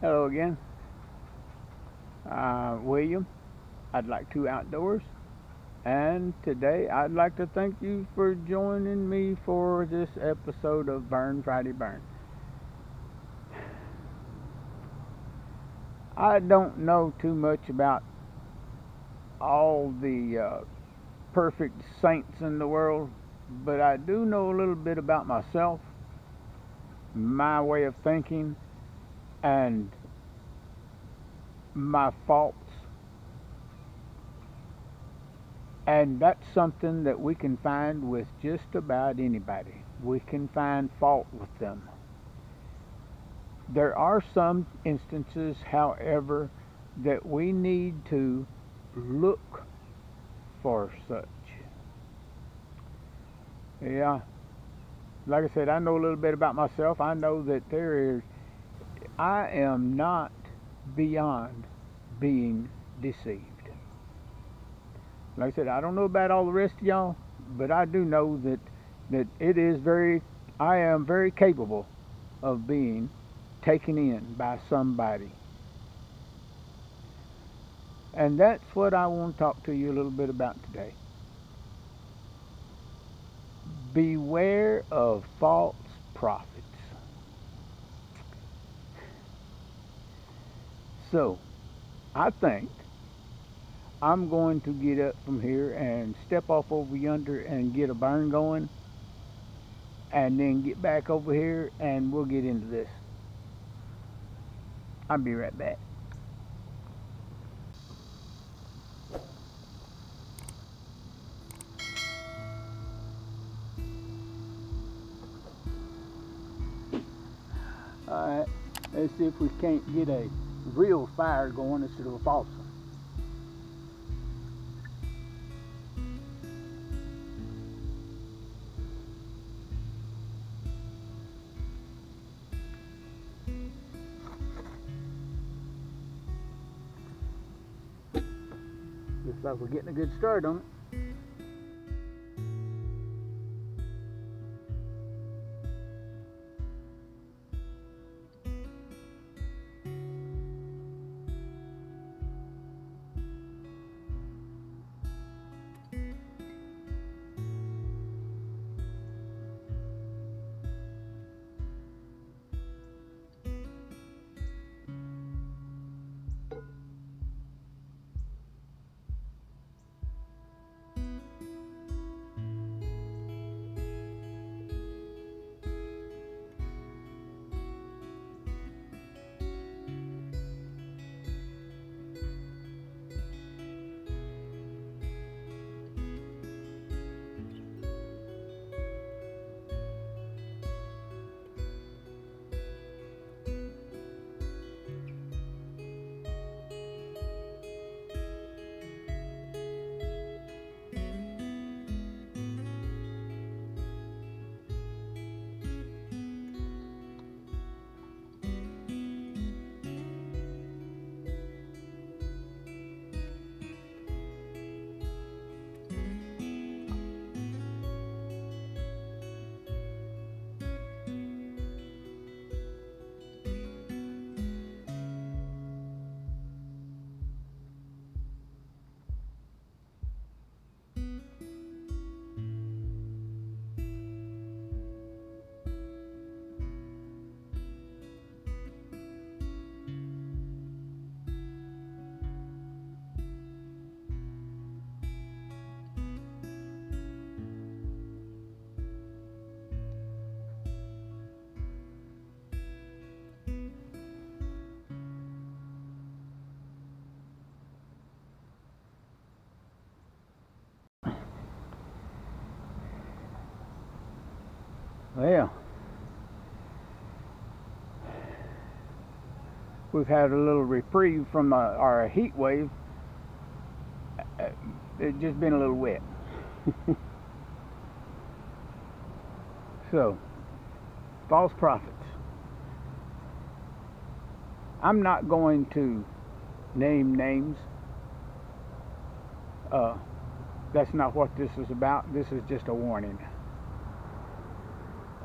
Hello again. William. I'd like to outdoors. And today I'd like to thank you for joining me for this episode of Burn Friday Burn. I don't know too much about all the perfect saints in the world, but I do know a little bit about myself, my way of thinking, and my faults. And that's something that we can find with just about anybody. We can find fault with them. There are some instances, however, that we need to look for such. Yeah, like I said, I know a little bit about myself. I know that I am not beyond being deceived. Like I said, I don't know about all the rest of y'all, but I do know that I am very capable of being taken in by somebody. And that's what I want to talk to you a little bit about today. Beware of false prophets. So, I think I'm going to get up from here and step off over yonder and get a burn going, and then get back over here and we'll get into this. I'll be right back. Alright, let's see if we can't get a real fire going instead of a false one. Looks like we're getting a good start on it. Well, we've had a little reprieve from our heat wave. Uh, It's just been a little wet. So, false prophets. I'm not going to name names. Uh, that's not what this is about. This is just a warning.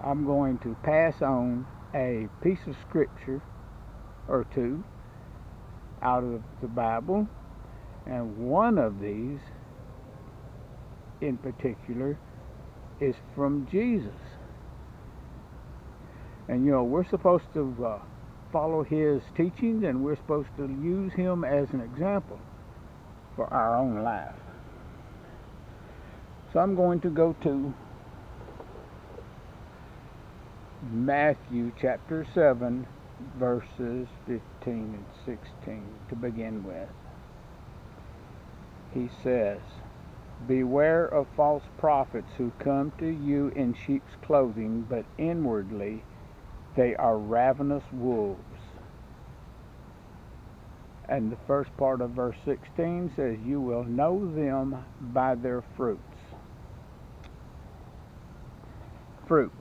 I'm going to pass on a piece of scripture or two out of the Bible, and one of these in particular is from Jesus. And we're supposed to follow his teachings, and we're supposed to use him as an example for our own life. So I'm going to go to Matthew chapter 7, verses 15 and 16 to begin with. He says, "Beware of false prophets who come to you in sheep's clothing, but inwardly they are ravenous wolves." And the first part of verse 16 says, "You will know them by their fruits." Fruit.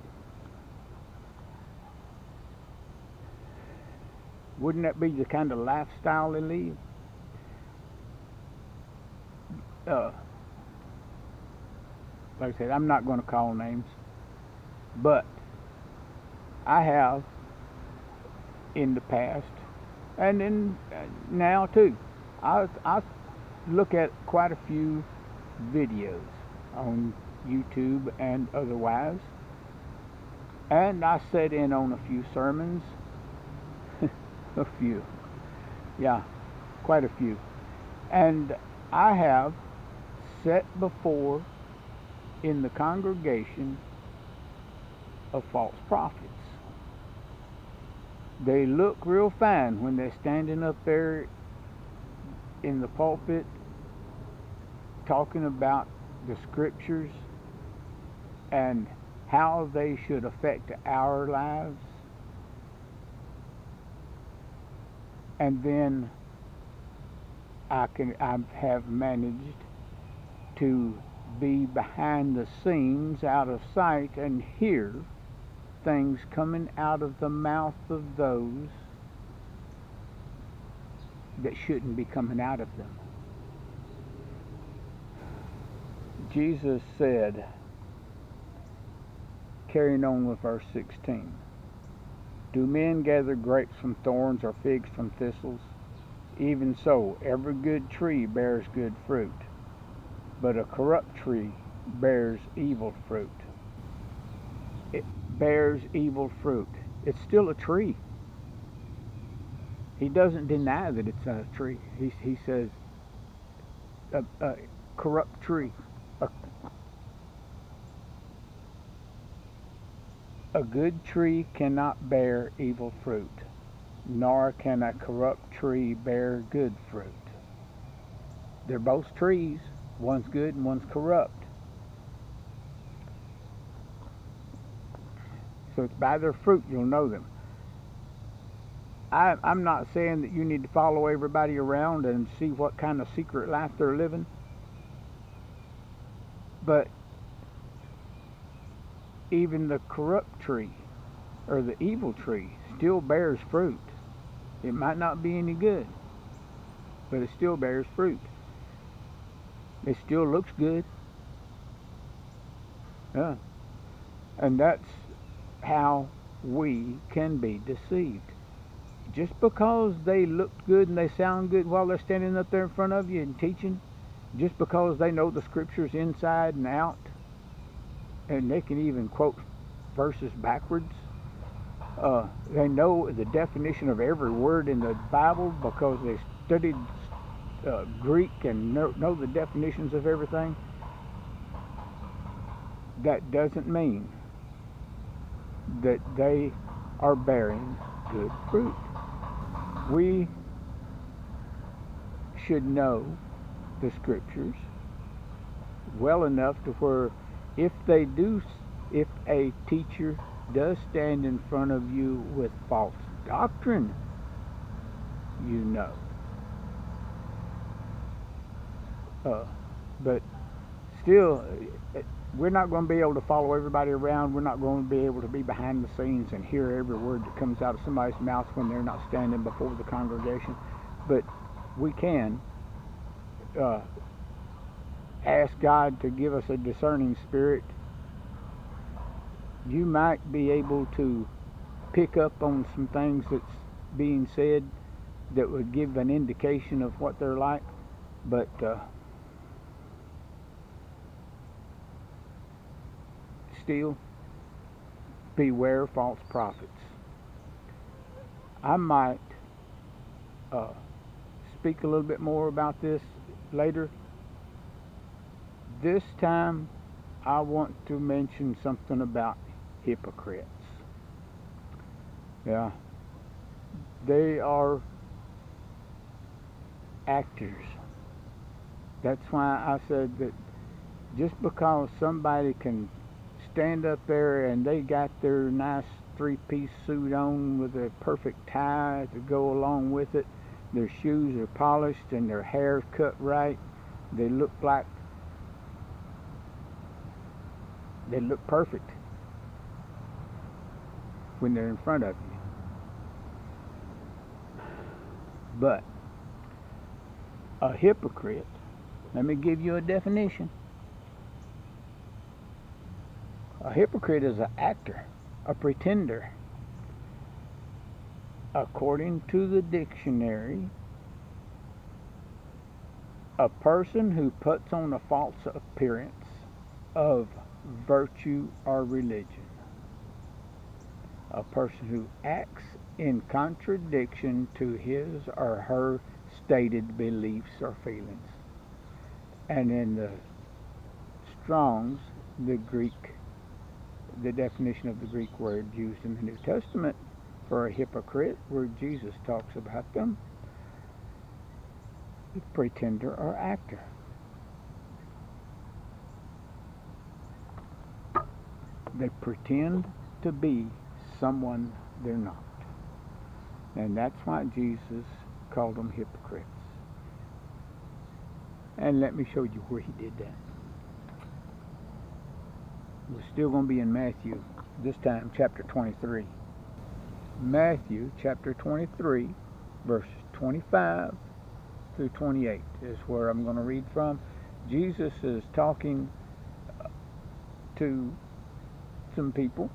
Wouldn't that be the kind of lifestyle they lead? Like I said, I'm not going to call names, but I have in the past, and in now too. I look at quite a few videos on YouTube and otherwise, and I sat in on a few sermons, a few, yeah, quite a few, and I have sat before in the congregation of false prophets. They look real fine when they're standing up there in the pulpit talking about the scriptures and how they should affect our lives. And then I have managed to be behind the scenes, out of sight, and hear things coming out of the mouth of those that shouldn't be coming out of them. Jesus said, carrying on with verse 16, "Do men gather grapes from thorns or figs from thistles? Even so, every good tree bears good fruit, but a corrupt tree bears evil fruit." It bears evil fruit. It's still a tree. He doesn't deny that it's a tree. He says a corrupt tree. A good tree cannot bear evil fruit, nor can a corrupt tree bear good fruit. They're both trees. One's good and one's corrupt. So it's by their fruit you'll know them. I'm not saying that you need to follow everybody around and see what kind of secret life they're living, but even the corrupt tree or the evil tree still bears fruit. It might not be any good, but it still bears fruit. It still looks good. Yeah. And that's how we can be deceived. Just because they look good and they sound good while they're standing up there in front of you and teaching, just because they know the scriptures inside and out, and they can even quote verses backwards, they know the definition of every word in the Bible because they studied Greek and know the definitions of everything. That doesn't mean that they are bearing good fruit. We should know the scriptures well enough to where if a teacher does stand in front of you with false doctrine, you know. But still, we're not going to be able to follow everybody around. We're not going to be able to be behind the scenes and hear every word that comes out of somebody's mouth when they're not standing before the congregation. But we can ask God to give us a discerning spirit. You might be able to pick up on some things that's being said that would give an indication of what they're like, but still, beware false prophets. I might uh, speak a little bit more about this later. This time, I want to mention something about hypocrites. Yeah, they are actors. That's why I said that just because somebody can stand up there and they got their nice three-piece suit on with a perfect tie to go along with it, their shoes are polished and their hair cut right, they look like they look perfect when they're in front of you. But a hypocrite, let me give you a definition. A hypocrite is an actor, a pretender. According to the dictionary, a person who puts on a false appearance of virtue or religion. A person who acts in contradiction to his or her stated beliefs or feelings. And in the Strong's, the definition of the Greek word used in the New Testament for a hypocrite, where Jesus talks about them, the pretender or actor. They pretend to be someone they're not. And that's why Jesus called them hypocrites. And let me show you where he did that. We're still going to be in Matthew, this time chapter 23. Matthew chapter 23, verses 25 through 28 is where I'm going to read from. Jesus is talking to some people.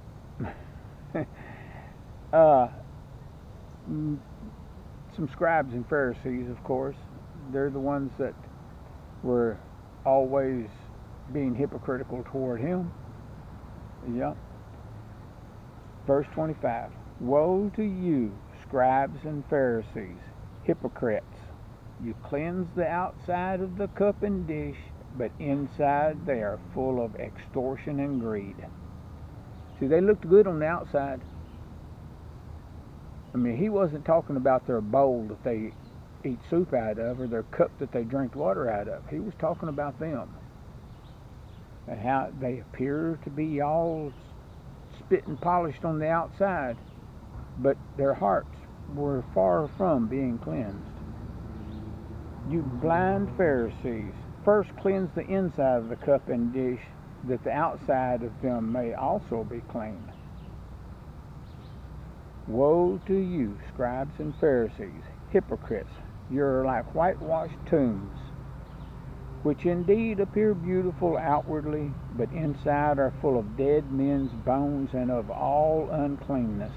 Some scribes and Pharisees, of course. They're the ones that were always being hypocritical toward him. Yeah. Verse 25. Woe to you, scribes and Pharisees, hypocrites! You cleanse the outside of the cup and dish, but inside they are full of extortion and greed. See, they looked good on the outside. I mean, he wasn't talking about their bowl that they eat soup out of or their cup that they drink water out of. He was talking about them and how they appear to be all spit and polished on the outside, but their hearts were far from being cleansed. You blind Pharisees, first cleanse the inside of the cup and dish, that the outside of them may also be clean. Woe to you, scribes and Pharisees, hypocrites! You're like whitewashed tombs, which indeed appear beautiful outwardly, but inside are full of dead men's bones and of all uncleanness.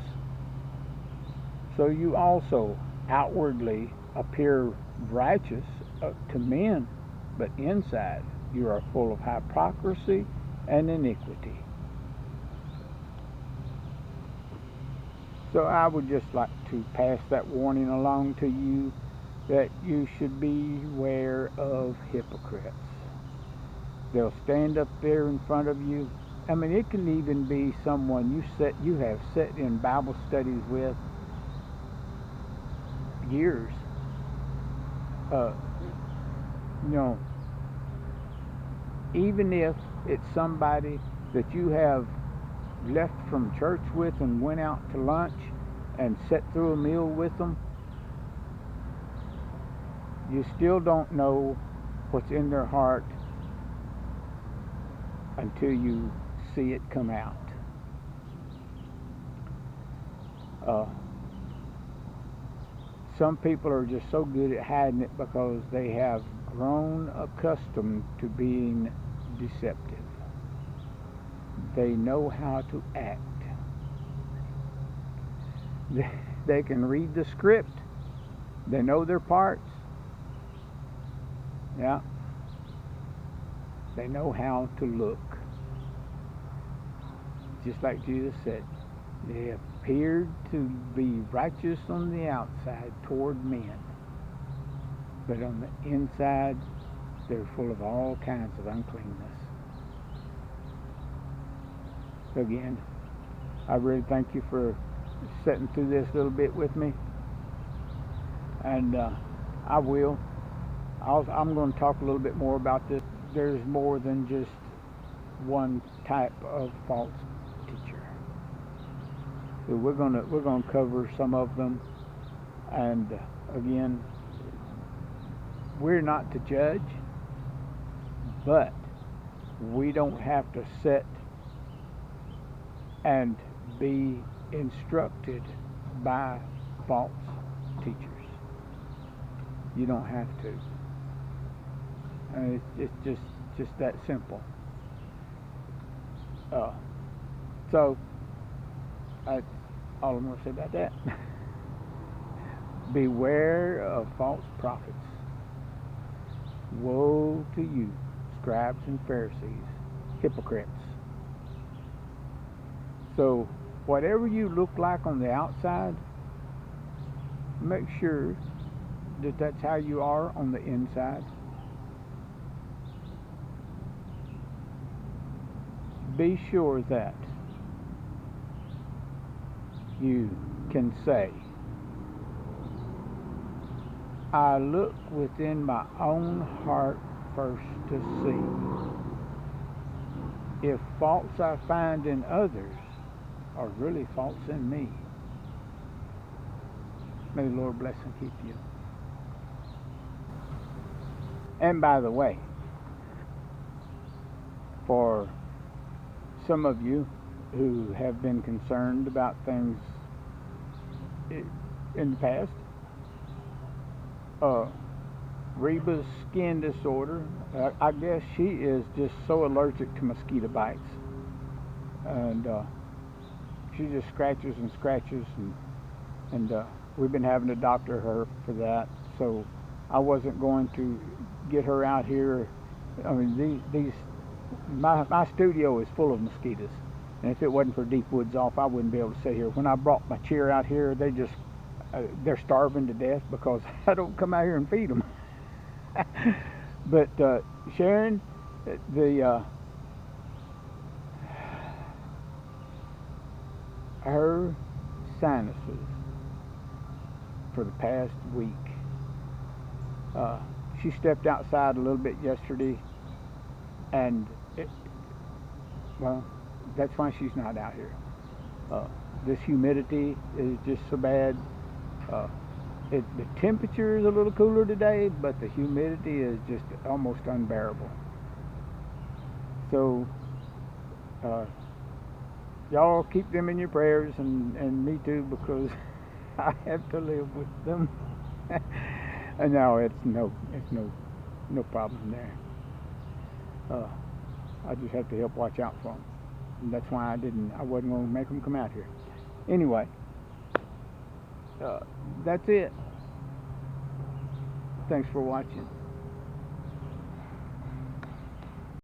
So you also outwardly appear righteous to men, but inside you are full of hypocrisy and iniquity. So I would just like to pass that warning along to you, that you should beware of hypocrites. They'll stand up there in front of you. I mean, it can even be someone you have sat in Bible studies with years. You know, even if it's somebody that you have left from church with and went out to lunch and sat through a meal with them, you still don't know what's in their heart until you see it come out. Some people are just so good at hiding it because they have grown accustomed to being deceptive. They know how to act. They can read the script. They know their parts. Yeah. They know how to look. Just like Jesus said, they appeared to be righteous on the outside toward men, but on the inside, they're full of all kinds of uncleanness. So again, I really thank you for sitting through this little bit with me, and I will. I'm going to talk a little bit more about this. There's more than just one type of false teacher. So we're gonna cover some of them, and again, we're not to judge, but we don't have to sit and be instructed by false teachers. You don't have to. And it's just that simple. So that's all I'm going to say about that. Beware of false prophets. Woe to you, scribes and Pharisees, hypocrites. So whatever you look like on the outside, make sure that that's how you are on the inside. Be sure that you can say, I look within my own heart first to see if faults I find in others are really faults in me. May the Lord bless and keep you. And by the way, for some of you who have been concerned about things in the past, Reba's skin disorder, I guess she is just so allergic to mosquito bites, and she just scratches and scratches, and we've been having to doctor her for that. So I wasn't going to get her out here. I mean, my studio is full of mosquitoes, and if it wasn't for Deep Woods Off, I wouldn't be able to sit here. When I brought my chair out here, they're starving to death because I don't come out here and feed them. But Sharon, her sinuses for the past week. She stepped outside a little bit yesterday, and well, that's why she's not out here. This humidity is just so bad. The temperature is a little cooler today, but the humidity is just almost unbearable. So y'all keep them in your prayers, and me too, because I have to live with them. And no, it's no problem there. I just have to help watch out for them. And that's why I wasn't going to make them come out here. Anyway, that's it. Thanks for watching.